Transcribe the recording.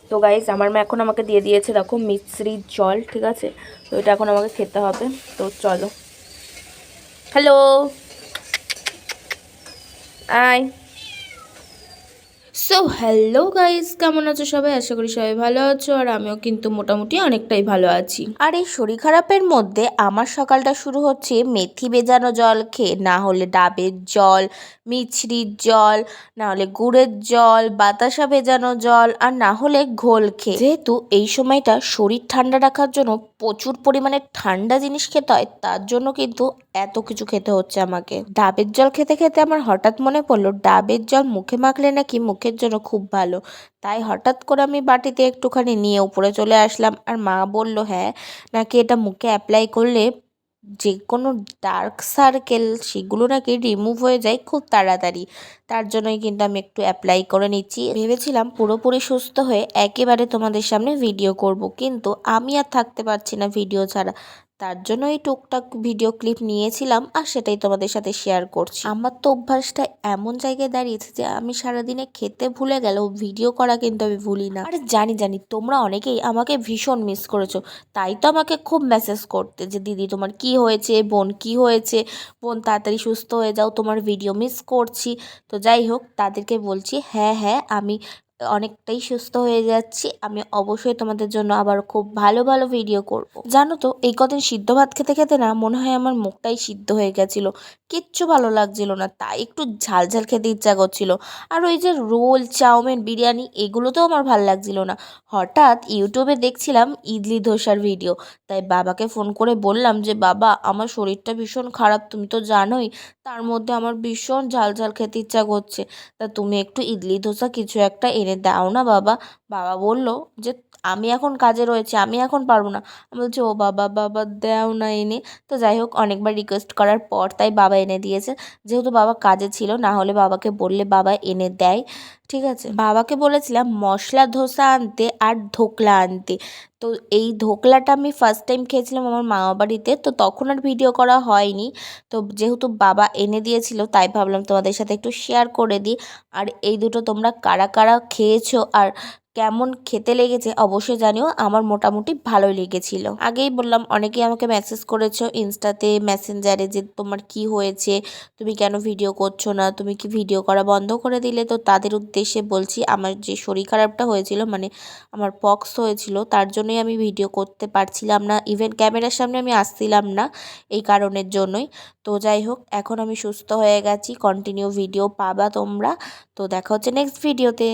তো গাইস আমার মা এখন আমাকে দিয়ে দিয়েছে দেখো মিছরির জল, ঠিক আছে। তো এটা এখন আমাকে খেতে হবে। তো চলো, হ্যালো, আয়। সো হ্যালো গাইস, কেমন আছো সবাই? আশা করি সবাই ভালো আছো, আর আমিও কিন্তু মোটামুটি অনেকটাই ভালো আছি। আর এই শরীর খারাপের মধ্যে আমার সকালটা শুরু হচ্ছে মেথি ভেজানো জল খেয়ে, না হলে ডাবের জল, মিছরির জল, না হলে গুড়ের জল, বাতাসা ভেজানো জল, আর না হলে ঘোল খেয়ে। যেহেতু এই সময়টা শরীর ঠান্ডা রাখার জন্য প্রচুর পরিমাণে ঠান্ডা জিনিস খেতে হয়, তার জন্য কিন্তু এত কিছু খেতে হচ্ছে আমাকে। ডাবের জল খেতে খেতে আমার হঠাৎ মনে পড়লো ডাবের জল মুখে মাখলে নাকি মুখের জন্য খুব ভালো। তাই হঠাৎ করে আমি বাটিতে একটুখানি নিয়ে উপরে চলে আসলাম, আর মা বলল হ্যাঁ নাকি এটা মুখে অ্যাপ্লাই করলে যে কোনো ডার্ক সার্কেল সেগুলো নাকি রিমুভ হয়ে যায় খুব তাড়াতাড়ি। তার জন্যই কিন্তু আমি একটু অ্যাপ্লাই করে নিচ্ছি। ভেবেছিলাম পুরোপুরি সুস্থ হয়ে একেবারে তোমাদের সামনে ভিডিও করব, কিন্তু আমি আর থাকতে পারছি না ভিডিও ছাড়া। তার জন্য এই টুকটাক ভিডিও ক্লিপ নিয়েছিলাম, আর সেটাই তোমাদের সাথে শেয়ার করছি। আমার তো অভ্যাসটা এমন জায়গায় দাঁড়িয়েছে যে আমি সারাদিনে খেতে ভুলে গেলেও ভিডিও করা কিন্তু আমি ভুলি না। আর জানি জানি তোমরা অনেকেই আমাকে ভীষণ মিস করেছো, তাই তো আমাকে খুব মেসেজ করতে যে দিদি তোমার কি হয়েছে, বোন কি হয়েছে, বোন তাড়াতাড়ি সুস্থ হয়ে যাও, তোমার ভিডিও মিস করছি। তো যাই হোক, তাদেরকে বলছি হ্যাঁ হ্যাঁ আমি অনেকটাই সুস্থ হয়ে যাচ্ছি, আমি অবশ্যই তোমাদের জন্য আবার খুব ভালো ভালো ভিডিও করব। জানো তো এই কদিন সিদ্ধ ভাত খেতে খেতে না মনে হয় আমার মুখটাই সিদ্ধ হয়ে গেছিলো, কিচ্ছু ভালো লাগছিল না, তাই একটু ঝাল ঝাল খেতে ইচ্ছা করছিল। আর ওই যে রোল, চাউমিন, বিরিয়ানি এগুলোতেও আমার ভালো লাগছিল না। হঠাৎ ইউটিউবে দেখছিলাম ইডলি ধোসার ভিডিও, তাই বাবাকে ফোন করে বললাম যে বাবা আমার শরীরটা ভীষণ খারাপ, তুমি তো জানোই, তার মধ্যে আমার ভীষণ ঝাল ঝাল খেতে ইচ্ছা করছে, তা তুমি একটু ইডলি ধোসা কিছু একটা এনে দাও না বাবা। বাবা বলল যে আমি এখন কাজে রয়েছে, আমি এখন পারবো না। আমি বলছি ও বাবা, বাবা দাও না এনে। তো যাই হোক, অনেকবার রিকোয়েস্ট করার পর তাই বাবা এনে দিয়েছে। যেহেতু বাবা কাজে ছিল, না হলে বাবাকে বললে বাবা এনে দেয়, ঠিক আছে। বাবাকে বলেছিলাম মশলা ধোসা আনতে আর ধোকলা আনতে। তো এই ধোকলাটা আমি ফার্স্ট টাইম খেয়েছিলাম আমার মামা বাড়িতে, তো তখন আর ভিডিও করা হয়নি। তো যেহেতু বাবা এনে দিয়েছিল তাই ভাবলাম তোমাদের সাথে একটু শেয়ার করে দিই। আর এই দুটো তোমরা কারা কারা খেয়েছো আর কেমন খেতে লেগেছে অবশ্যই জানিও, আমার মোটামুটি ভালোই লেগেছিল। আগেই বললাম অনেকেই আমাকে মেসেজ করেছো ইনস্টাতে, মেসেঞ্জারে, যে তোমার কি হয়েছে, তুমি কেন ভিডিও করছো না, তুমি কি ভিডিও করা বন্ধ করে দিলে। তো তাদের উদ্দেশ্যে বলছি আমার যে শরীর খারাপটা হয়েছিল, মানে আমার পক্স হয়েছিল, তার জন্যই আমি ভিডিও করতে পারছিলাম না, ইভেন ক্যামেরার সামনে আমি আসছিলাম না এই কারণের জন্যই। তো যাই হোক, এখন আমি সুস্থ হয়ে গেছি, কন্টিনিউ ভিডিও পাবা তোমরা। তো দেখা হচ্ছে নেক্সট ভিডিওতে।